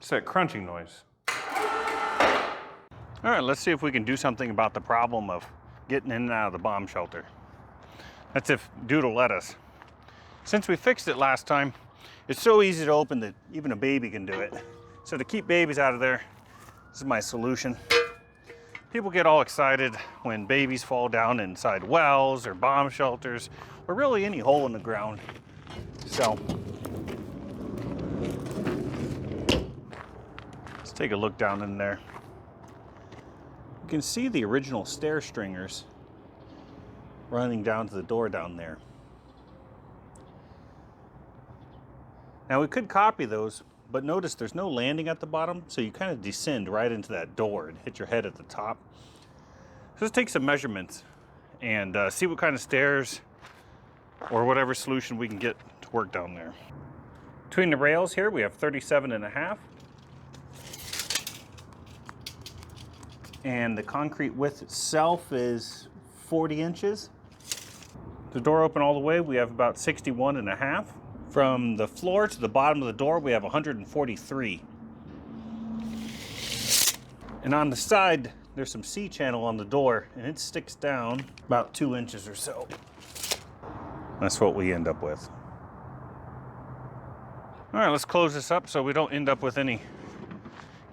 It's that crunching noise. All right, let's see if we can do something about the problem of getting in and out of the bomb shelter. That's if Dude will let us. Since we fixed it last time, it's so easy to open that even a baby can do it. So to keep babies out of there, this is my solution. People get all excited when babies fall down inside wells or bomb shelters, or really any hole in the ground. So let's take a look down in there. You can see the original stair stringers running down to the door down there. Now we could copy those, but notice there's no landing at the bottom, so you kind of descend right into that door and hit your head at the top. So let's take some measurements and see what kind of stairs or whatever solution we can get to work down there. Between the rails here, we have 37.5. And the concrete width itself is 40 inches. The door open all the way, we have about 61.5. From the floor to the bottom of the door, we have 143. And on the side, there's some C-channel on the door, and it sticks down about 2 inches or so. That's what we end up with. All right, let's close this up so we don't end up with any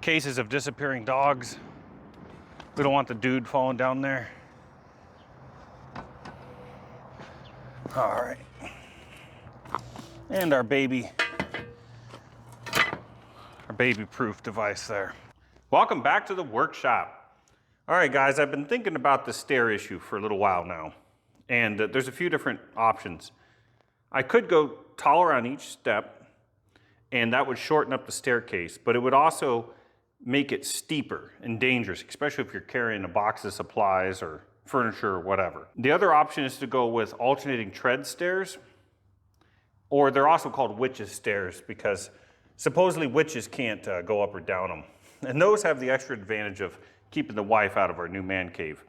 cases of disappearing dogs. We don't want the dude falling down there. All right. And our baby-proof device there. Welcome back to the workshop. All right, guys, I've been thinking about the stair issue for a little while now, and there's a few different options. I could go taller on each step, and that would shorten up the staircase, but it would also make it steeper and dangerous, especially if you're carrying a box of supplies or furniture or whatever. The other option is to go with alternating tread stairs, or they're also called witches stairs because supposedly witches can't go up or down them. And those have the extra advantage of keeping the wife out of our new man cave.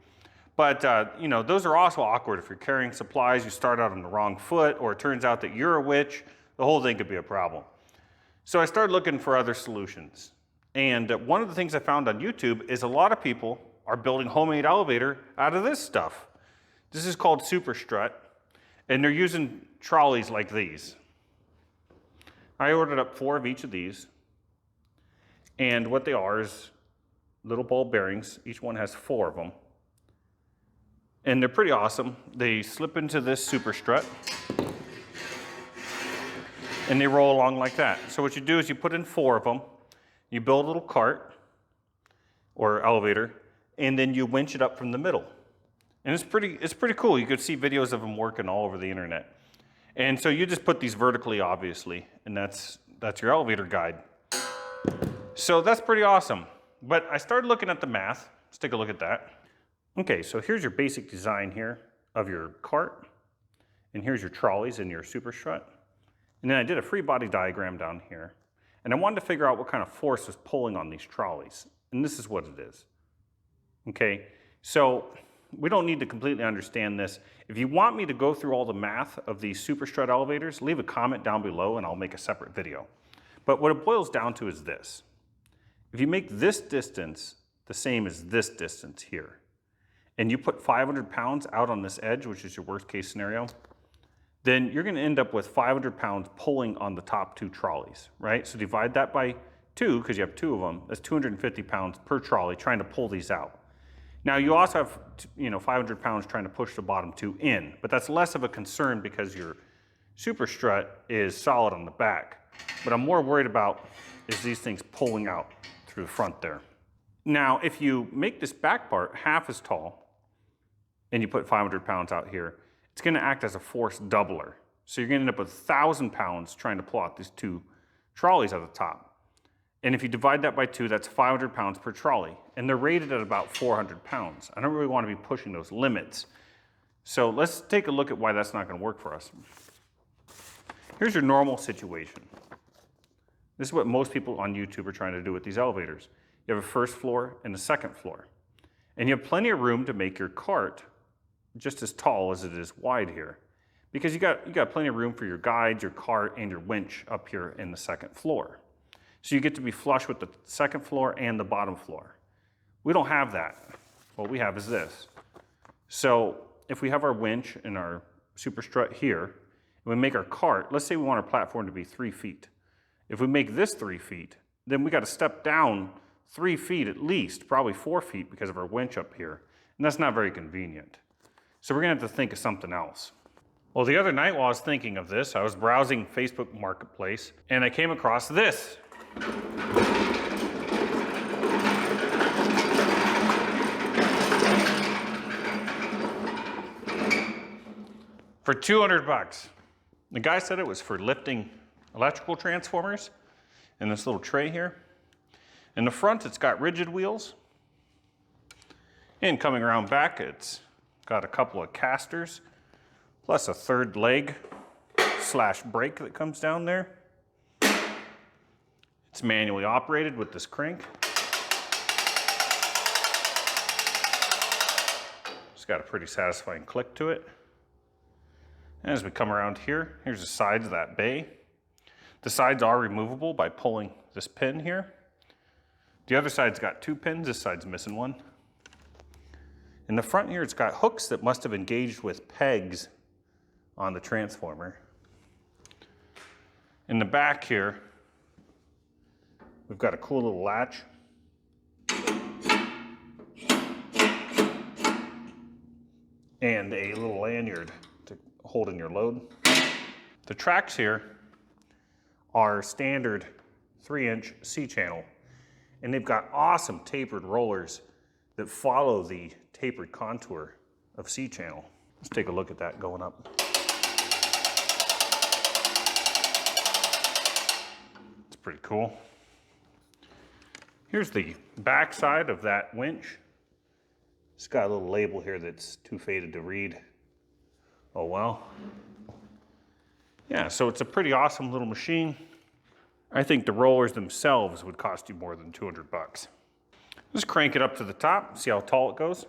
But you know, those are also awkward if you're carrying supplies, you start out on the wrong foot, or it turns out that you're a witch, the whole thing could be a problem. So I started looking for other solutions. And one of the things I found on YouTube is a lot of people are building homemade elevator out of this stuff. This is called super strut, and they're using trolleys like these. I ordered up 4 of each of these, and what they are is little ball bearings. Each one has 4 of them, and they're pretty awesome. They slip into this super strut, and they roll along like that. So what you do is you put in 4 of them, you build a little cart or elevator, and then you winch it up from the middle. And it's pretty cool. You could see videos of them working all over the internet. And so you just put these vertically, obviously, and that's your elevator guide. So that's pretty awesome. But I started looking at the math. Let's take a look at that. Okay, so here's your basic design here of your cart, and here's your trolleys and your super strut. And then I did a free body diagram down here. And I wanted to figure out what kind of force was pulling on these trolleys. And this is what it is. Okay, so we don't need to completely understand this. If you want me to go through all the math of these super strut elevators, leave a comment down below and I'll make a separate video. But what it boils down to is this. If you make this distance the same as this distance here, and you put 500 pounds out on this edge, which is your worst case scenario, then you're gonna end up with 500 pounds pulling on the top 2 trolleys, right? So divide that by 2, because you have 2 of them, that's 250 pounds per trolley trying to pull these out. Now you also have, 500 pounds trying to push the bottom 2 in, but that's less of a concern because your super strut is solid on the back. What I'm more worried about is these things pulling out through the front there. Now, if you make this back part half as tall, and you put 500 pounds out here, it's gonna act as a force doubler. So you're gonna end up with 1,000 pounds trying to pull out these 2 trolleys at the top. And if you divide that by 2, that's 500 pounds per trolley. And they're rated at about 400 pounds. I don't really wanna be pushing those limits. So let's take a look at why that's not gonna work for us. Here's your normal situation. This is what most people on YouTube are trying to do with these elevators. You have a first floor and a second floor. And you have plenty of room to make your cart just as tall as it is wide here. Because you got plenty of room for your guides, your cart, and your winch up here in the second floor. So you get to be flush with the second floor and the bottom floor. We don't have that. What we have is this. So if we have our winch and our super strut here, and we make our cart, let's say we want our platform to be 3 feet. If we make this 3 feet, then we got to step down 3 feet at least, probably 4 feet because of our winch up here. And that's not very convenient. So we're gonna have to think of something else. Well, the other night while I was thinking of this, I was browsing Facebook Marketplace and I came across this. For 200 bucks. The guy said it was for lifting electrical transformers in this little tray here. In the front, it's got rigid wheels. And coming around back, it's got a couple of casters, plus a third leg slash brake that comes down there. It's manually operated with this crank. It's got a pretty satisfying click to it. And as we come around here, here's the sides of that bay. The sides are removable by pulling this pin here. The other side's got 2 pins, this side's missing one. In the front here, it's got hooks that must have engaged with pegs on the transformer. In the back here, we've got a cool little latch. And a little lanyard to hold in your load. The tracks here are standard 3-inch C-channel, and they've got awesome tapered rollers that follow the tapered contour of C-channel. Let's take a look at that going up. It's pretty cool. Here's the back side of that winch. It's got a little label here that's too faded to read. Oh well. Yeah, so it's a pretty awesome little machine. I think the rollers themselves would cost you more than 200 bucks. Let's crank it up to the top, see how tall it goes.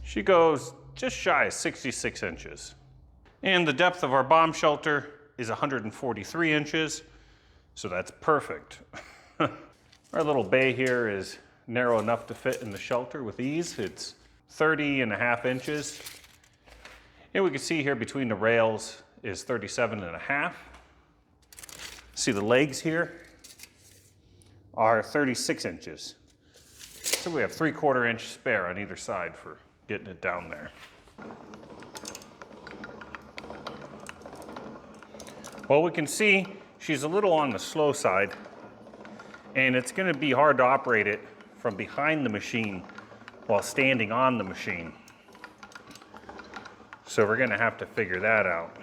She goes just shy of 66 inches. And the depth of our bomb shelter is 143 inches, so that's perfect. Our little bay here is narrow enough to fit in the shelter with ease. It's 30.5 inches. And we can see here between the rails is 37.5. See the legs here are 36 inches. So we have 3/4 inch spare on either side for getting it down there. Well, we can see she's a little on the slow side, and it's going to be hard to operate it from behind the machine while standing on the machine. So we're going to have to figure that out.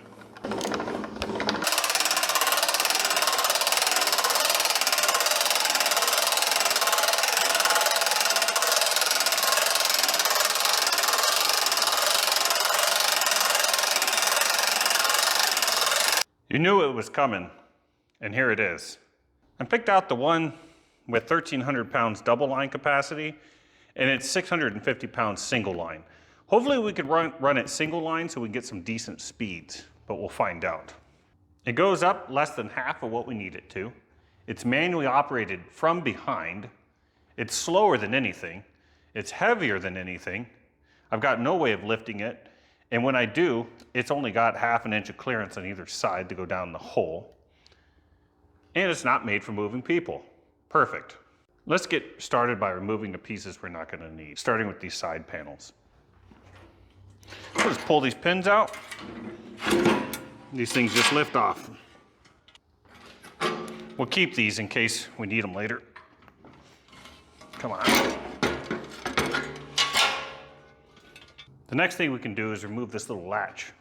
You knew it was coming, and here it is. I picked out the one with 1,300 pounds double line capacity, and it's 650 pounds single line. Hopefully we could run it single line so we can get some decent speeds, but we'll find out. It goes up less than half of what we need it to. It's manually operated from behind. It's slower than anything. It's heavier than anything. I've got no way of lifting it. And when I do, it's only got 1/2 inch of clearance on either side to go down the hole. And it's not made for moving people. Perfect. Let's get started by removing the pieces we're not going to need, starting with these side panels. So let's pull these pins out. These things just lift off. We'll keep these in case we need them later. Come on. The next thing we can do is remove this little latch.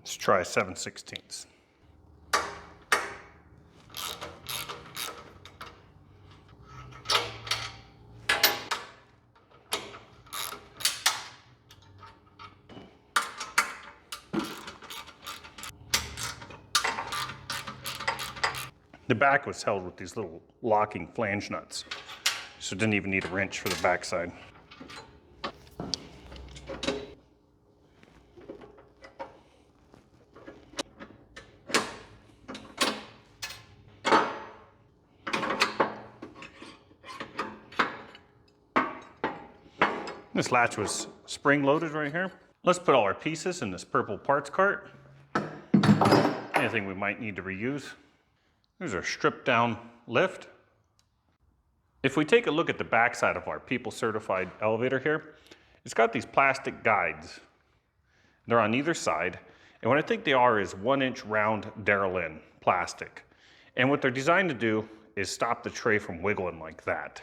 Let's try 7/16. The back was held with these little locking flange nuts, so it didn't even need a wrench for the backside. This latch was spring loaded right here. Let's put all our pieces in this purple parts cart. Anything we might need to reuse. There's our stripped down lift. If we take a look at the backside of our People Certified elevator here, it's got these plastic guides. They're on either side. And what I think they are is 1-inch round Darrell-in plastic. And what they're designed to do is stop the tray from wiggling like that.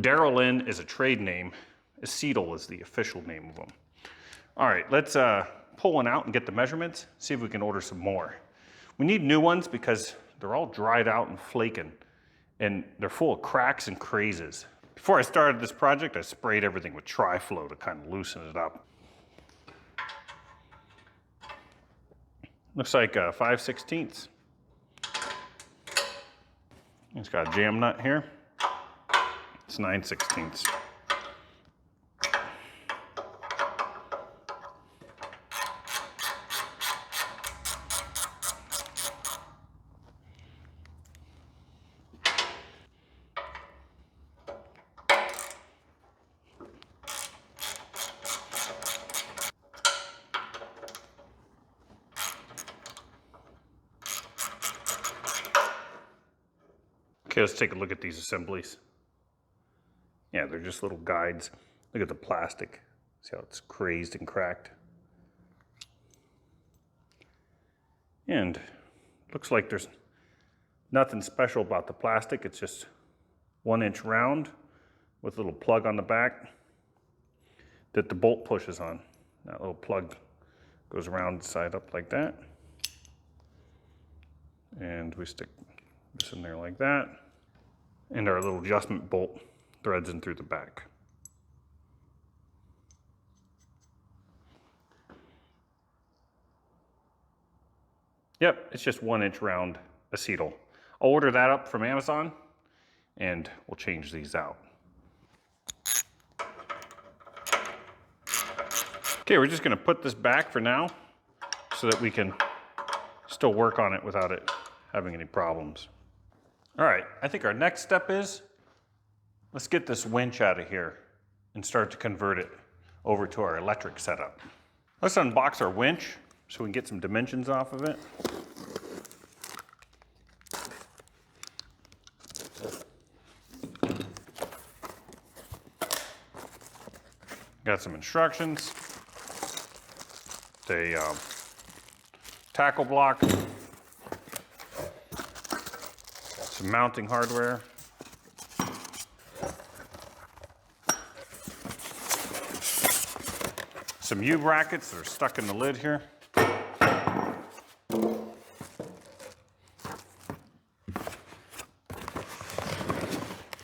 Darrell-in is a trade name. Acetal is the official name of them. All right, let's pull one out and get the measurements, see if we can order some more. We need new ones because they're all dried out and flaking, and they're full of cracks and crazes. Before I started this project, I sprayed everything with Tri-Flow to kind of loosen it up. Looks like 5/16. It's got a jam nut here. It's 9/16. Okay, let's take a look at these assemblies. Yeah, they're just little guides. Look at the plastic. See how it's crazed and cracked? And looks like there's nothing special about the plastic. It's just 1-inch round with a little plug on the back that the bolt pushes on. That little plug goes around side up like that. And we stick this in there like that. And our little adjustment bolt threads in through the back. Yep, it's just 1-inch round acetal. I'll order that up from Amazon and we'll change these out. Okay, we're just gonna put this back for now so that we can still work on it without it having any problems. All right, I think our next step is, let's get this winch out of here and start to convert it over to our electric setup. Let's unbox our winch so we can get some dimensions off of it. Got some instructions, a tackle block, some mounting hardware, some U-brackets that are stuck in the lid here.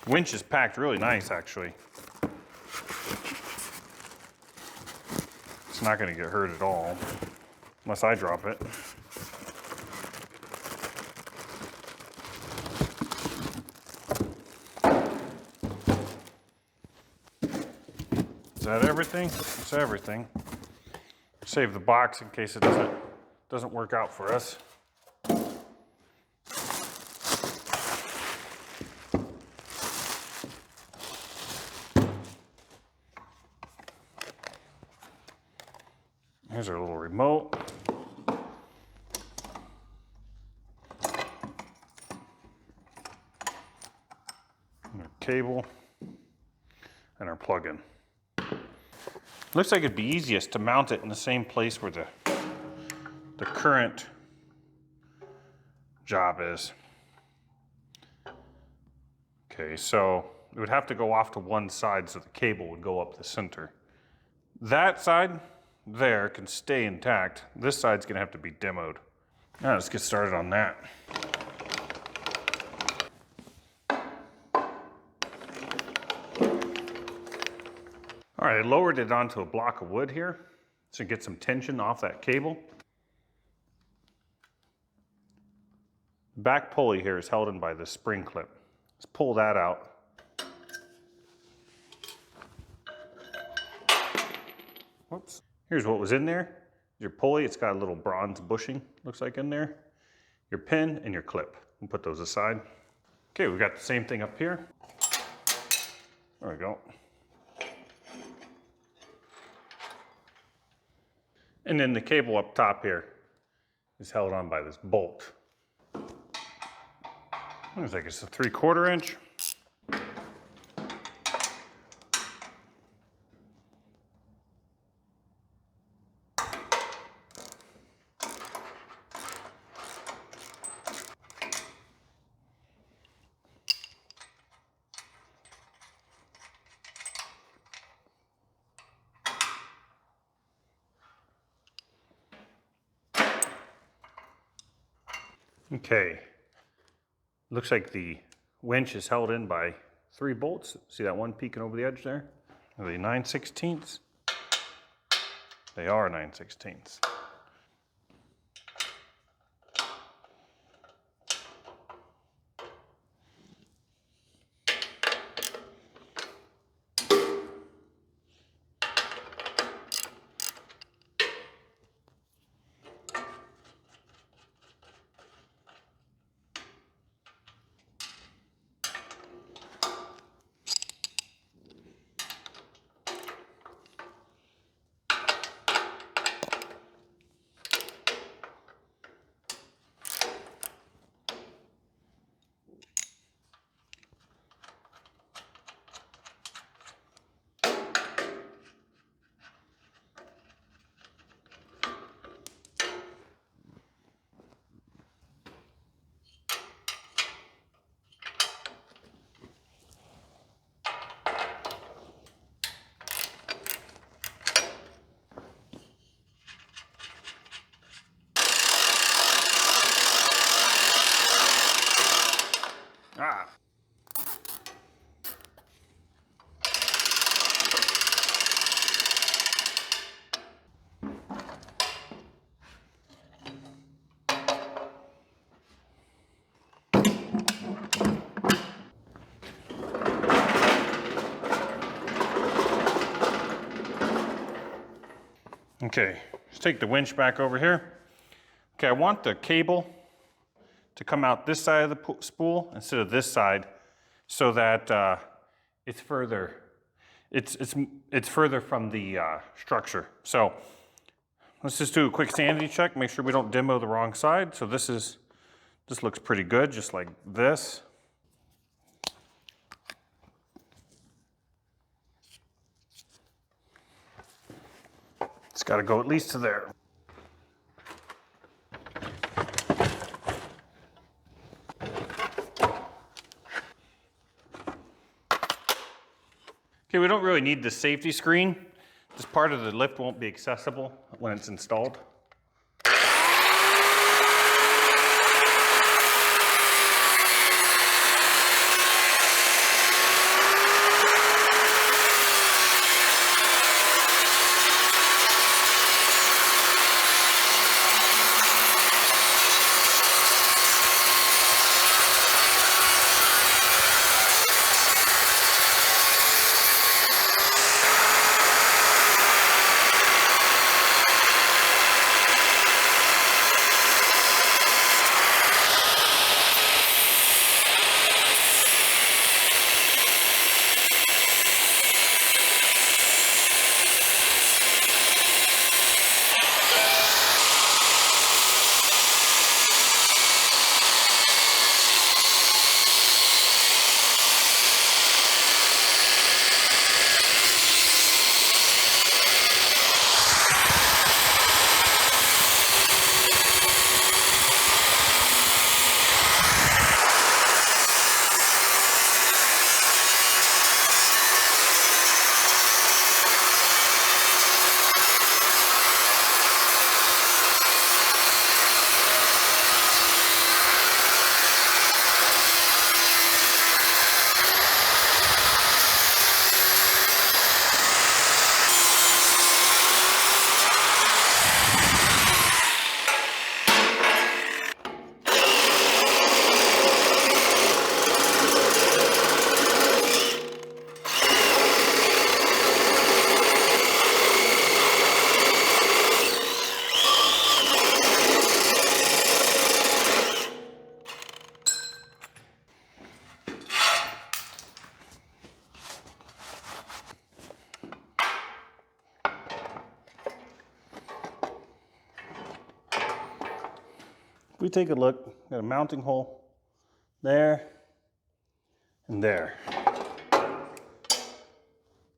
Winch is packed really nice, actually. It's not going to get hurt at all, unless I drop it. Is that everything? That's everything. Save the box in case it doesn't work out for us. Here's our little remote. And our cable and our plug-in. Looks like it'd be easiest to mount it in the same place where the current job is. Okay, so it would have to go off to one side so the cable would go up the center. That side there can stay intact. This side's gonna have to be demoed. All right, let's get started on that. All right, I lowered it onto a block of wood here to get some tension off that cable. back pulley here is held in by this spring clip. Let's pull that out. Whoops. Here's what was in there. Your pulley, it's got a little bronze bushing, looks like in there. Your pin and your clip. We'll put those aside. Okay, we got the same thing up here. There we go. And then the cable up top here is held on by this bolt. Looks like it's a 3/4 inch. Okay, looks like the winch is held in by 3 bolts. See that one peeking over the edge there? Are they 9/16? They are 9/16. Ah. Okay, let's take the winch back over here. Okay, I want the cable to come out this side of the spool instead of this side, so that it's further from the structure. So let's just do a quick sanity check, make sure we don't demo the wrong side. So this looks pretty good, just like this. It's got to go at least to there. Okay, we don't really need the safety screen. This part of the lift won't be accessible when it's installed. if we take a look, got a mounting hole there and there.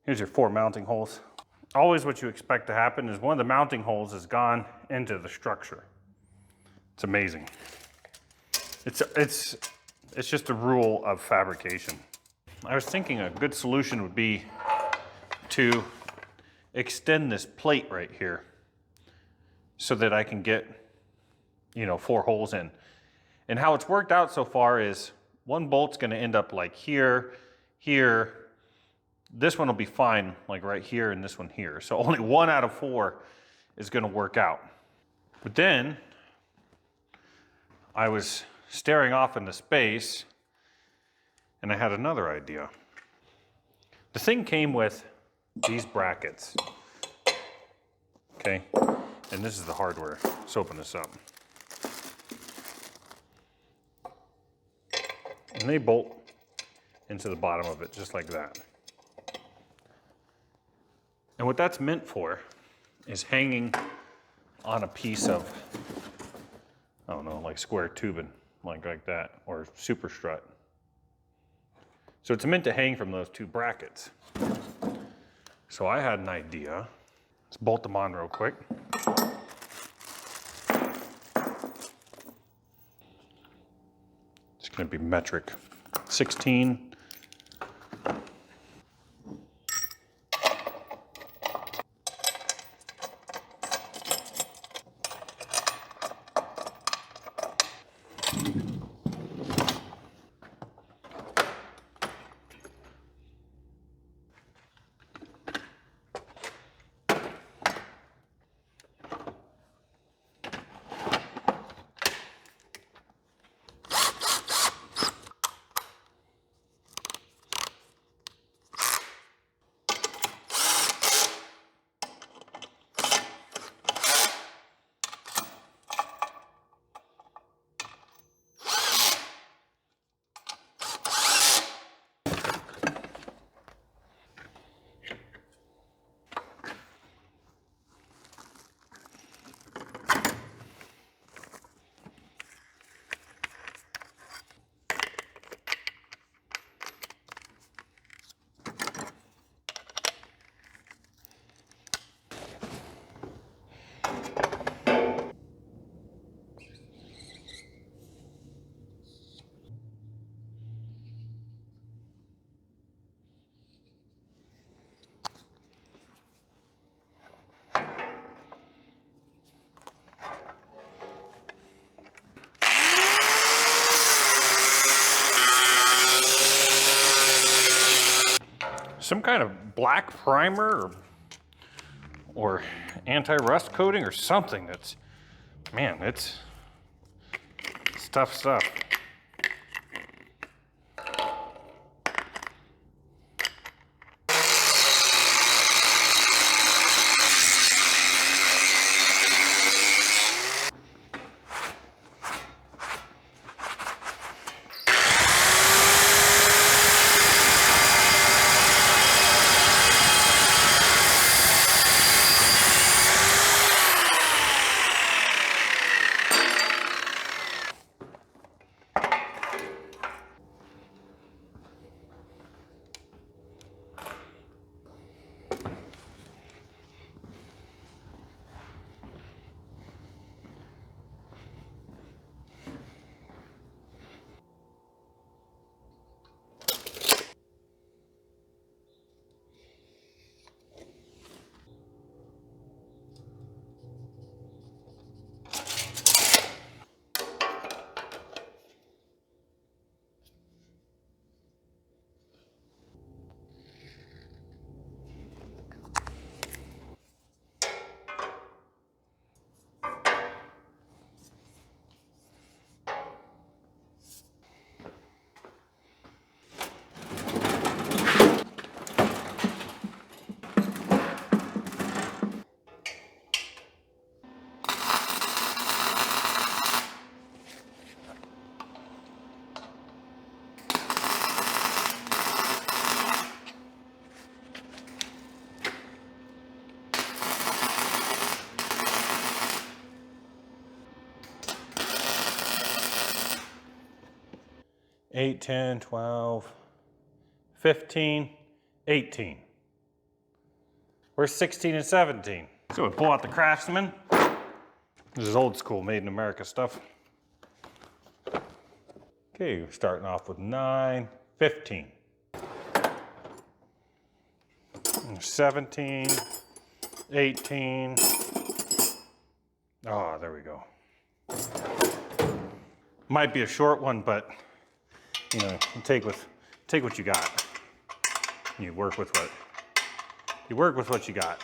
Here's your 4 mounting holes. Always what you expect to happen is one of the mounting holes has gone into the structure. It's amazing. It's just a rule of fabrication. I was thinking a good solution would be to extend this plate right here so that I can get, 4 holes in. And how it's worked out so far is one bolt's gonna end up like here, here. This one will be fine, like right here, and this one here. So only 1 out of 4 is gonna work out. But then I was staring off into space and I had another idea. The thing came with these brackets, okay? And this is the hardware. Let's open this up. And they bolt into the bottom of it just like that. And what that's meant for is hanging on a piece of, I don't know, like square tubing, like that, or super strut. So it's meant to hang from those 2 brackets. So I had an idea. Let's bolt them on real quick. It's gonna be metric 16. Some kind of black primer or anti-rust coating or something that's, man, it's tough stuff. 8, 10, 12, 15, 18. Where's 16 and 17? So we pull out the Craftsman. This is old school, made in America stuff. Okay, we're starting off with 9, 15. 17, 18. Oh, there we go. Might be a short one, but you know, you take what you got. You work with what you got.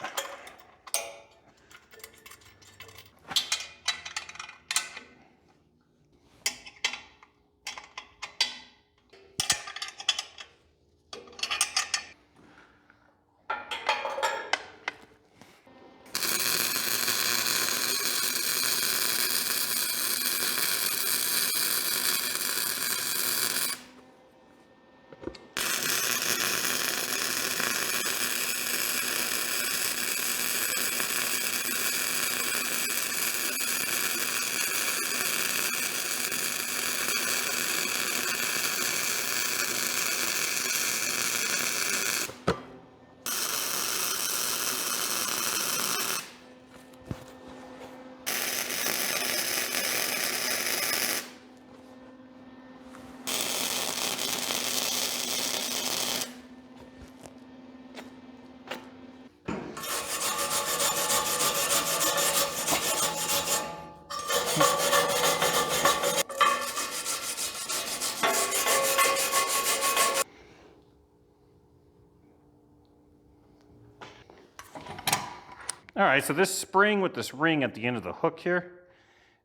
All right, so this spring with this ring at the end of the hook here,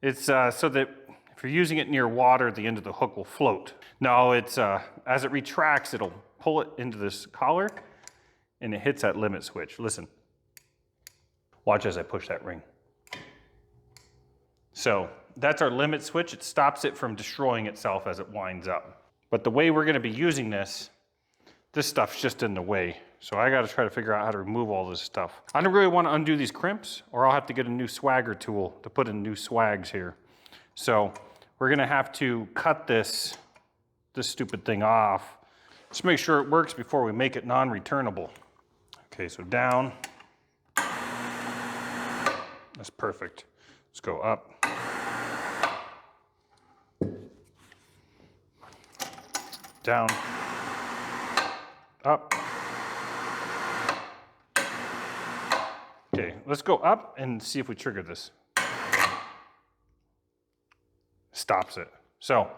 it's so that if you're using it near water, the end of the hook will float. No, it's as it retracts, it'll pull it into this collar and it hits that limit switch. Listen, watch as I push that ring. So that's our limit switch. It stops it from destroying itself as it winds up. But the way we're gonna be using this stuff's just in the way. So I gotta try to figure out how to remove all this stuff. I don't really wanna undo these crimps, or I'll have to get a new swagger tool to put in new swags here. So we're gonna have to cut this stupid thing off. Just make sure it works before we make it non-returnable. Okay, so down. That's perfect. Let's go up. Down. Up. Okay, let's go up and see if we trigger this. Stops it. So,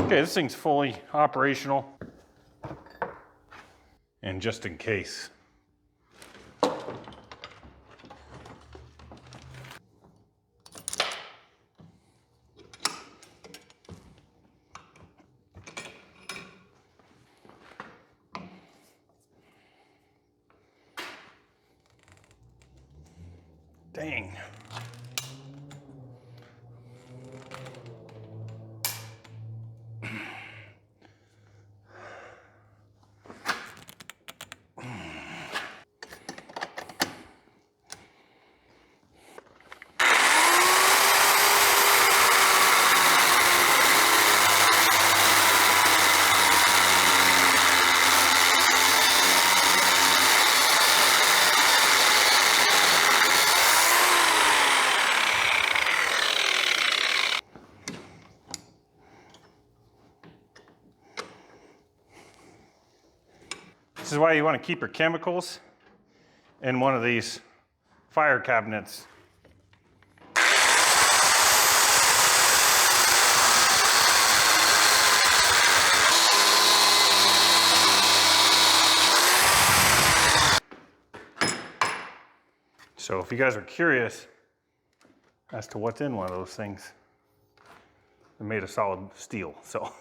okay, this thing's fully operational. And just in case. Dang. This is why you want to keep your chemicals in one of these fire cabinets. So if you guys are curious as to what's in one of those things, they're made of solid steel, so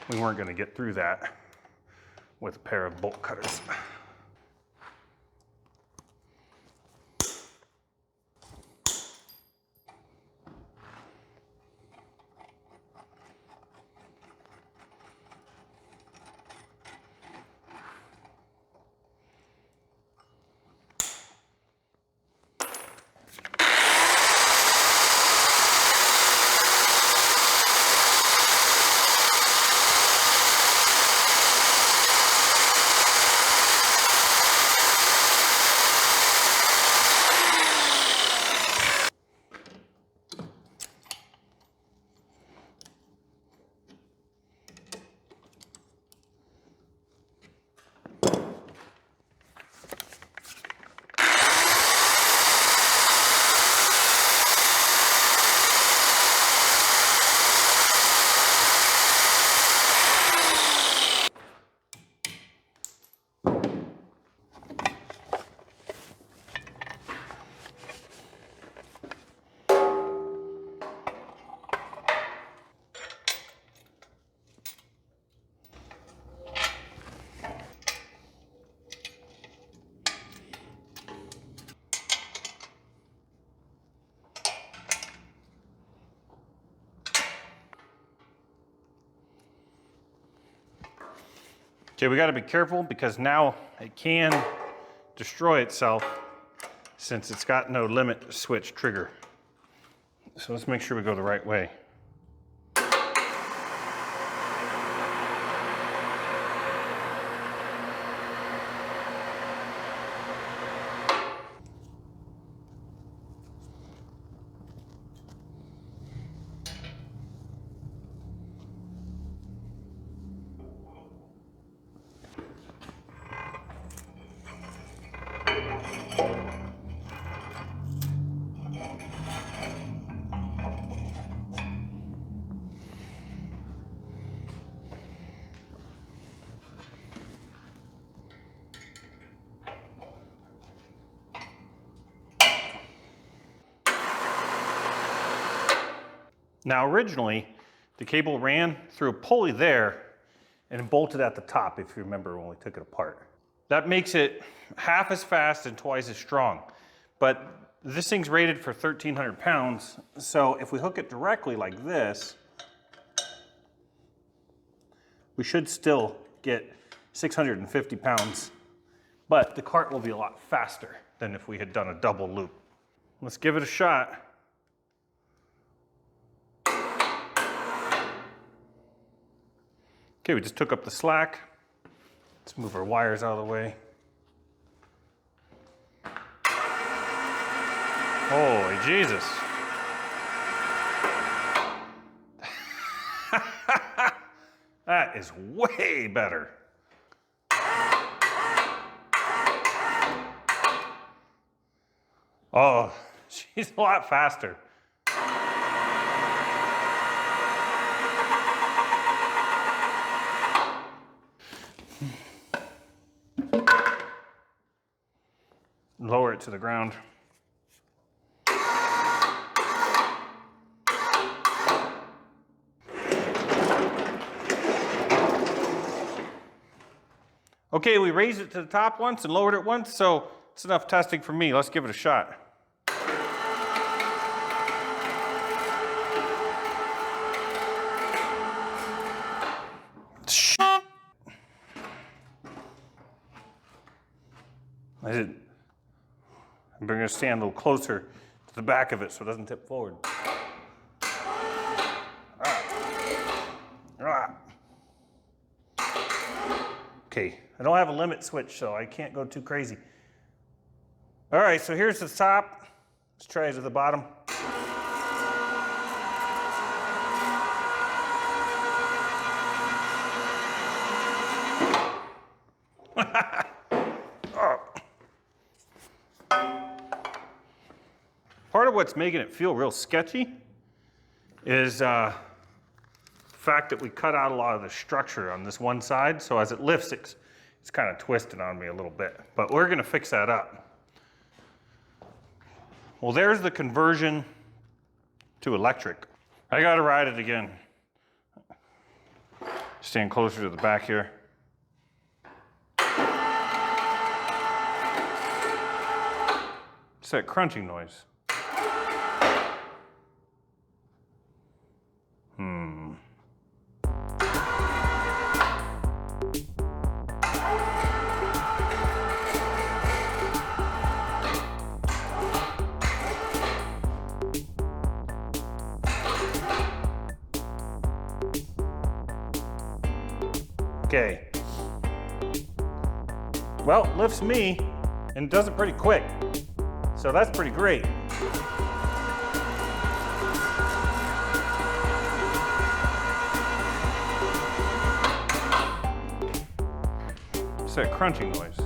we weren't going to get through that with a pair of bolt cutters. Okay, we gotta be careful because now it can destroy itself since it's got no limit switch trigger. So let's make sure we go the right way. Now originally, the cable ran through a pulley there and bolted at the top, if you remember when we took it apart. That makes it half as fast and twice as strong. But this thing's rated for 1,300 pounds, so if we hook it directly like this, we should still get 650 pounds, but the cart will be a lot faster than if we had done a double loop. Let's give it a shot. Okay, we just took up the slack. Let's move our wires out of the way. Holy Jesus. That is way better. Oh, she's a lot faster. Lower it to the ground. Okay, we raised it to the top once and lowered it once, so it's enough testing for me. Let's give it a shot. I'm going to stand a little closer to the back of it so it doesn't tip forward. Okay, I don't have a limit switch, so I can't go too crazy. All right, so here's the top. Let's try it to the bottom. Part of what's making it feel real sketchy is the fact that we cut out a lot of the structure on this one side, so as it lifts, it's kind of twisted on me a little bit. But we're gonna fix that up. Well, there's the conversion to electric. I gotta ride it again. Stand closer to the back here. It's that crunching noise. Okay. Well, it lifts me and does it pretty quick. So that's pretty great. It's that crunching noise.